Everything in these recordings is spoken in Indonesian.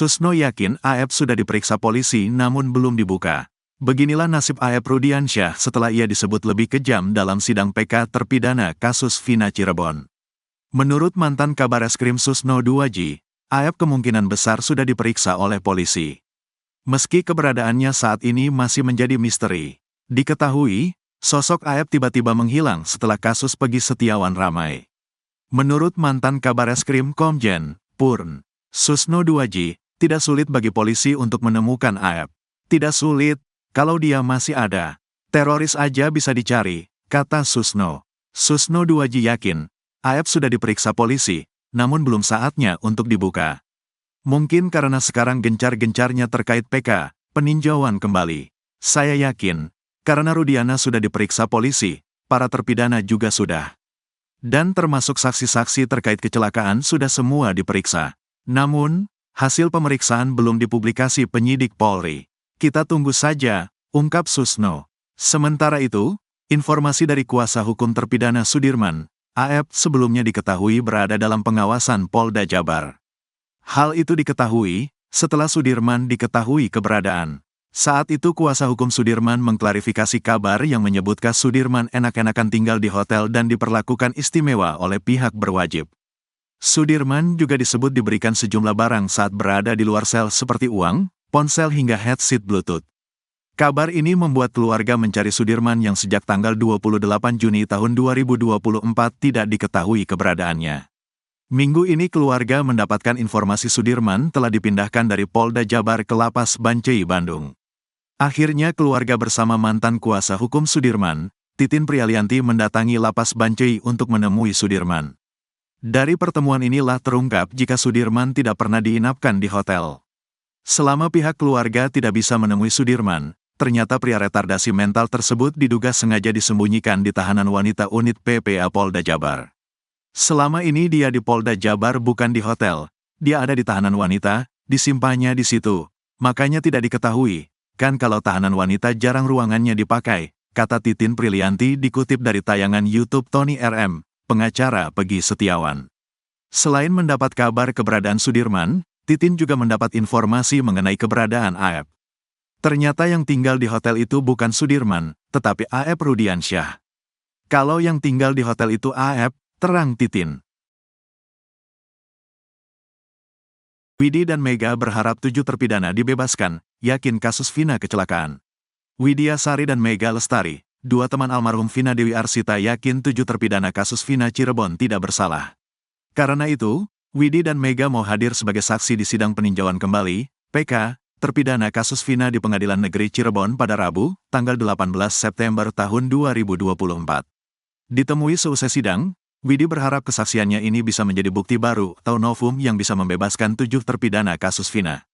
Susno yakin AF sudah diperiksa polisi namun belum dibuka. Beginilah nasib AF Rudiansyah setelah ia disebut lebih kejam dalam sidang PK terpidana kasus Vina Cirebon. Menurut mantan Kabareskrim Susno Duaji, AF kemungkinan besar sudah diperiksa oleh polisi. Meski keberadaannya saat ini masih menjadi misteri. Diketahui, sosok AF tiba-tiba menghilang setelah kasus Peggy Setiawan ramai. Menurut mantan Kabareskrim Komjen Purn Susno Duaji, tidak sulit bagi polisi untuk menemukan AF. Tidak sulit, kalau dia masih ada. Teroris aja bisa dicari, kata Susno. Susno Duaji yakin, AF sudah diperiksa polisi, namun belum saatnya untuk dibuka. Mungkin karena sekarang gencar-gencarnya terkait PK, peninjauan kembali. Saya yakin, karena Rudiana sudah diperiksa polisi, para terpidana juga sudah. Dan termasuk saksi-saksi terkait kecelakaan sudah semua diperiksa. Namun, hasil pemeriksaan belum dipublikasi penyidik Polri. Kita tunggu saja, ungkap Susno. Sementara itu, informasi dari kuasa hukum terpidana Sudirman, AF sebelumnya diketahui berada dalam pengawasan Polda Jabar. Hal itu diketahui setelah Sudirman diketahui keberadaan. Saat itu kuasa hukum Sudirman mengklarifikasi kabar yang menyebutkan Sudirman enak-enakan tinggal di hotel dan diperlakukan istimewa oleh pihak berwajib. Sudirman juga disebut diberikan sejumlah barang saat berada di luar sel seperti uang, ponsel hingga headset Bluetooth. Kabar ini membuat keluarga mencari Sudirman yang sejak tanggal 28 Juni tahun 2024 tidak diketahui keberadaannya. Minggu ini keluarga mendapatkan informasi Sudirman telah dipindahkan dari Polda Jabar ke Lapas Bancai, Bandung. Akhirnya keluarga bersama mantan kuasa hukum Sudirman, Titin Prialianti mendatangi Lapas Bancai untuk menemui Sudirman. Dari pertemuan inilah terungkap jika Sudirman tidak pernah diinapkan di hotel. Selama pihak keluarga tidak bisa menemui Sudirman, ternyata pria retardasi mental tersebut diduga sengaja disembunyikan di tahanan wanita unit PPA Polda Jabar. Selama ini dia di Polda Jabar bukan di hotel, dia ada di tahanan wanita, disimpannya di situ, makanya tidak diketahui, kan kalau tahanan wanita jarang ruangannya dipakai, kata Titin Prialianti dikutip dari tayangan YouTube Tony RM, pengacara Peggy Setiawan. Selain mendapat kabar keberadaan Sudirman, Titin juga mendapat informasi mengenai keberadaan AF. Ternyata yang tinggal di hotel itu bukan Sudirman, tetapi AF Rudiansyah. Kalau yang tinggal di hotel itu AF, terang Titin. Widi dan Mega berharap 7 terpidana dibebaskan, yakin kasus Vina kecelakaan. Widya Sari dan Mega Lestari, dua teman almarhum Vina Dewi Arsita yakin 7 terpidana kasus Vina Cirebon tidak bersalah. Karena itu, Widi dan Mega mau hadir sebagai saksi di sidang peninjauan kembali, PK, terpidana kasus Vina di Pengadilan Negeri Cirebon pada Rabu, tanggal 18 September tahun 2024. Ditemui seusai sidang, Widi berharap kesaksiannya ini bisa menjadi bukti baru atau novum yang bisa membebaskan 7 terpidana kasus Vina.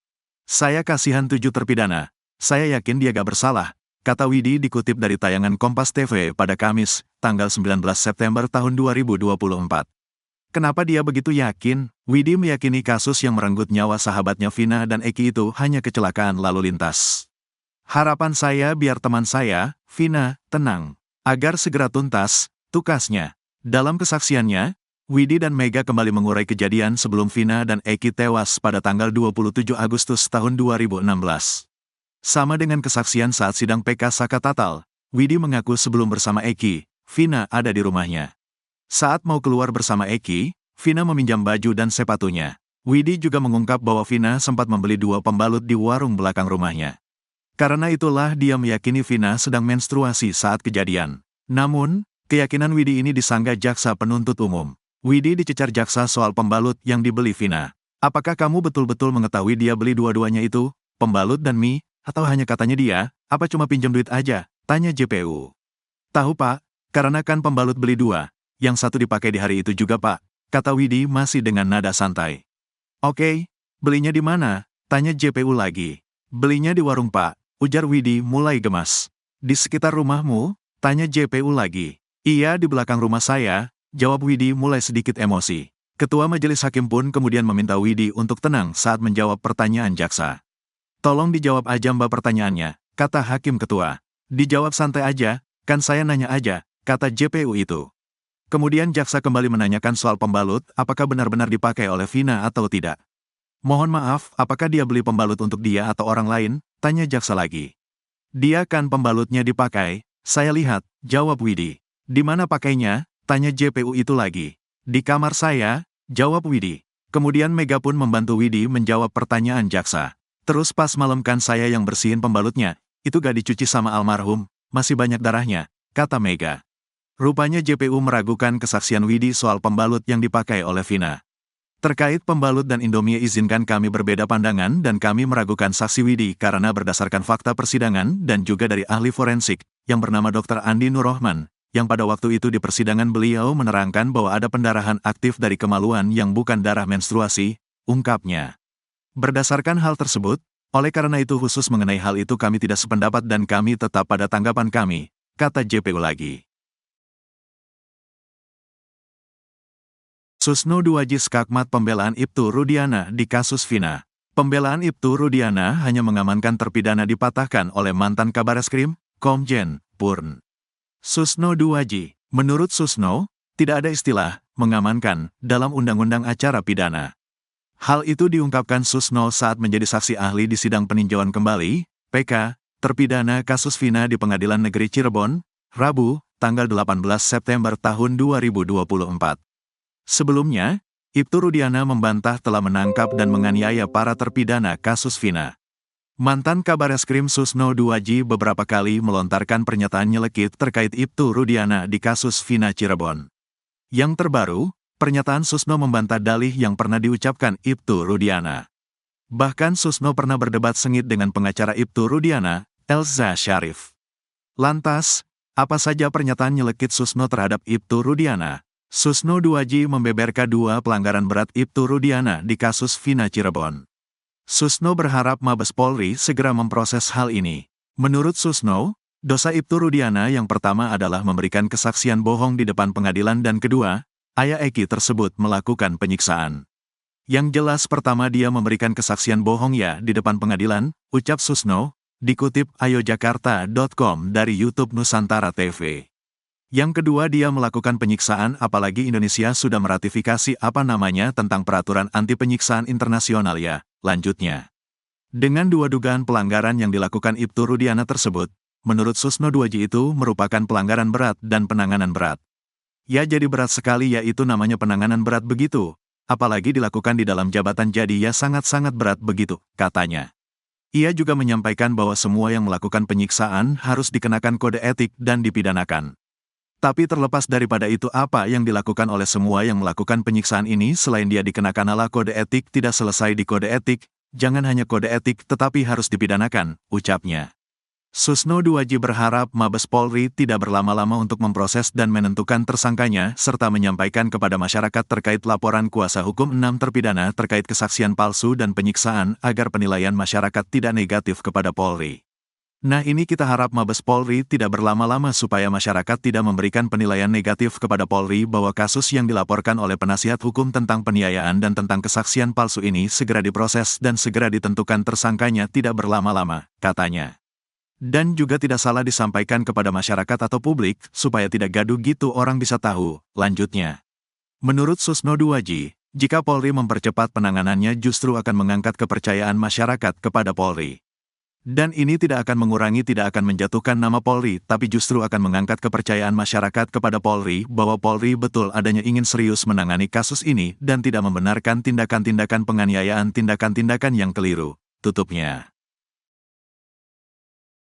Saya kasihan 7 terpidana, saya yakin dia gak bersalah, kata Widi dikutip dari tayangan Kompas TV pada Kamis, tanggal 19 September tahun 2024. Kenapa dia begitu yakin? Widi meyakini kasus yang merenggut nyawa sahabatnya Vina dan Eki itu hanya kecelakaan lalu lintas. Harapan saya biar teman saya, Vina, tenang, agar segera tuntas, tukasnya. Dalam kesaksiannya, Widi dan Mega kembali mengurai kejadian sebelum Vina dan Eki tewas pada tanggal 27 Agustus tahun 2016. Sama dengan kesaksian saat sidang PK Saka Tatal, Widi mengaku sebelum bersama Eki, Vina ada di rumahnya. Saat mau keluar bersama Eki, Vina meminjam baju dan sepatunya. Widi juga mengungkap bahwa Vina sempat membeli 2 pembalut di warung belakang rumahnya. Karena itulah dia meyakini Vina sedang menstruasi saat kejadian. Namun, keyakinan Widi ini disanggah jaksa penuntut umum. Widi dicecar jaksa soal pembalut yang dibeli Vina. Apakah kamu betul-betul mengetahui dia beli dua-duanya itu, pembalut dan mie, atau hanya katanya dia, apa cuma pinjam duit aja? Tanya JPU. Tahu Pak, karena kan pembalut beli 2, yang satu dipakai di hari itu juga Pak, kata Widi masih dengan nada santai. Oke, belinya di mana? Tanya JPU lagi. Belinya di warung Pak, ujar Widi mulai gemas. Di sekitar rumahmu? Tanya JPU lagi. Iya di belakang rumah saya, jawab Widi mulai sedikit emosi. Ketua Majelis Hakim pun kemudian meminta Widi untuk tenang saat menjawab pertanyaan jaksa. Tolong dijawab aja Mbak pertanyaannya, kata Hakim Ketua. Dijawab santai aja, kan saya nanya aja, kata JPU itu. Kemudian jaksa kembali menanyakan soal pembalut, apakah benar-benar dipakai oleh Vina atau tidak. Mohon maaf, apakah dia beli pembalut untuk dia atau orang lain? Tanya jaksa lagi. Dia kan pembalutnya dipakai. Saya lihat, jawab Widi. Di mana pakainya? Tanya JPU itu lagi. Di kamar saya, jawab Widi. Kemudian Mega pun membantu Widi menjawab pertanyaan jaksa. Terus pas malam kan saya yang bersihin pembalutnya, itu gak dicuci sama almarhum, masih banyak darahnya, kata Mega. Rupanya JPU meragukan kesaksian Widi soal pembalut yang dipakai oleh Vina. Terkait pembalut dan Indomie izinkan kami berbeda pandangan dan kami meragukan saksi Widi karena berdasarkan fakta persidangan dan juga dari ahli forensik, yang bernama Dr. Andi Nurrohman, yang pada waktu itu di persidangan beliau menerangkan bahwa ada pendarahan aktif dari kemaluan yang bukan darah menstruasi, ungkapnya. Berdasarkan hal tersebut, oleh karena itu khusus mengenai hal itu kami tidak sependapat dan kami tetap pada tanggapan kami, kata JPU lagi. Susno Duaji Skakmat pembelaan Ibtu Rudiana di kasus Vina. Pembelaan Ibtu Rudiana hanya mengamankan terpidana dipatahkan oleh mantan Kabareskrim, Komjen Purn. Susno Duaji, menurut Susno, tidak ada istilah mengamankan dalam Undang-Undang Acara Pidana. Hal itu diungkapkan Susno saat menjadi saksi ahli di sidang peninjauan kembali, PK, terpidana kasus Vina di Pengadilan Negeri Cirebon, Rabu, tanggal 18 September tahun 2024. Sebelumnya, Ibtu Rudiana membantah telah menangkap dan menganiaya para terpidana kasus Vina. Mantan Kabareskrim Susno Duaji beberapa kali melontarkan pernyataan nyelekit terkait Ibtu Rudiana di kasus Vina Cirebon. Yang terbaru, pernyataan Susno membantah dalih yang pernah diucapkan Ibtu Rudiana. Bahkan Susno pernah berdebat sengit dengan pengacara Ibtu Rudiana, Elza Syarif. Lantas, apa saja pernyataan nyelekit Susno terhadap Ibtu Rudiana? Susno Duaji membeberkan dua pelanggaran berat Ibtu Rudiana di kasus Vina Cirebon. Susno berharap Mabes Polri segera memproses hal ini. Menurut Susno, dosa Ibtu Rudiana yang pertama adalah memberikan kesaksian bohong di depan pengadilan dan kedua, ayah Eki tersebut melakukan penyiksaan. Yang jelas pertama dia memberikan kesaksian bohong ya di depan pengadilan, ucap Susno, dikutip ayojakarta.com dari YouTube Nusantara TV. Yang kedua dia melakukan penyiksaan apalagi Indonesia sudah meratifikasi tentang peraturan anti penyiksaan internasional ya, lanjutnya. Dengan dua dugaan pelanggaran yang dilakukan Ibtu Rudiana tersebut, menurut Susno Duaji itu merupakan pelanggaran berat dan penanganan berat. Ya jadi berat sekali yaitu namanya penanganan berat begitu, apalagi dilakukan di dalam jabatan jadi ya sangat-sangat berat begitu, katanya. Ia juga menyampaikan bahwa semua yang melakukan penyiksaan harus dikenakan kode etik dan dipidanakan. Tapi terlepas daripada itu apa yang dilakukan oleh semua yang melakukan penyiksaan ini selain dia dikenakan kode etik tidak selesai di kode etik, jangan hanya kode etik tetapi harus dipidanakan, ucapnya. Susno Duaji berharap Mabes Polri tidak berlama-lama untuk memproses dan menentukan tersangkanya serta menyampaikan kepada masyarakat terkait laporan kuasa hukum 6 terpidana terkait kesaksian palsu dan penyiksaan agar penilaian masyarakat tidak negatif kepada Polri. Nah ini kita harap Mabes Polri tidak berlama-lama supaya masyarakat tidak memberikan penilaian negatif kepada Polri bahwa kasus yang dilaporkan oleh penasihat hukum tentang peniayaan dan tentang kesaksian palsu ini segera diproses dan segera ditentukan tersangkanya tidak berlama-lama, katanya. Dan juga tidak salah disampaikan kepada masyarakat atau publik supaya tidak gaduh gitu orang bisa tahu, lanjutnya. Menurut Susno Duaji, jika Polri mempercepat penanganannya justru akan mengangkat kepercayaan masyarakat kepada Polri. Dan ini tidak akan mengurangi tidak akan menjatuhkan nama Polri, tapi justru akan mengangkat kepercayaan masyarakat kepada Polri bahwa Polri betul adanya ingin serius menangani kasus ini dan tidak membenarkan tindakan-tindakan penganiayaan tindakan-tindakan yang keliru, tutupnya.